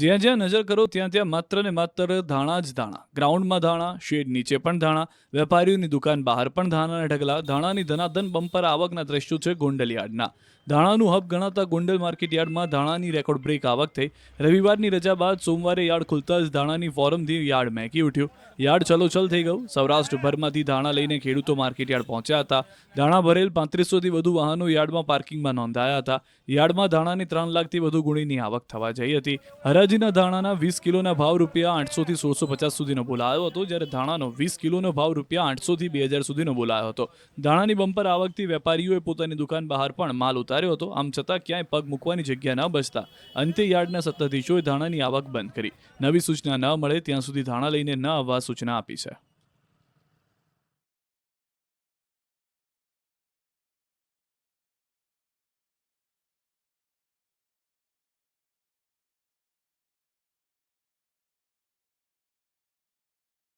જ્યાં જ્યાં નજર કરો ત્યાં ત્યાં માત્ર ને માત્ર ધાણા જ ધાણા. ગ્રાઉન્ડમાં ધાણા, શેડ નીચે પણ ધાણા, વેપારીઓની દુકાન બહાર પણ ધાણાના ઢગલા. ધાણાની ધનાધન બમ્પર આવકના દ્રશ્યો છે ગોંડલ યાર્ડના. ધાણાનું હબ ગણાતા ગોંડલ માર્કેટ યાર્ડમાં ધાણાની રેકોર્ડ બ્રેક આવક થઈ. રવિવારની રજા બાદ સોમવારે યાર્ડ ખુલતા જ ધાણાની ફોરમથી યાર્ડ મહેકી ઉઠ્યું. યાર્ડ ચલોચલ થઈ ગયું. સૌરાષ્ટ્રભરમાંથી ધાણા લઈને ખેડૂતો માર્કેટ યાર્ડ પહોંચ્યા હતા. ધાણા ભરેલ 3500થી વધુ વાહનો યાર્ડમાં પાર્કિંગમાં નોંધાયા હતા. યાર્ડમાં ધાણાની 3 લાખથી વધુ ગુણીની આવક થવા જઈ હતી. હરાજીના ધાણાના 20 કિલોના ભાવ રૂપિયા 800થી 1650 સુધીનો બોલાયો હતો, જ્યારે ધાણાનો 20 કિલોનો ભાવ રૂપિયા 800થી 2000 સુધીનો બોલાયો હતો. ધાણાની બમ્પર આવકથી વેપારીઓએ પોતાની દુકાન બહાર પણ માલ ઉતાર્યો હતો. આમ છતાં ક્યાંય પગ મૂકવાની જગ્યા ન બચતા અંતે યાર્ડના સત્તાધીશોએ ધાણાની આવક બંધ કરી. નવી સૂચના ન મળે ત્યાં સુધી ધાણા લઈને ન આવવા સૂચના આપી છે.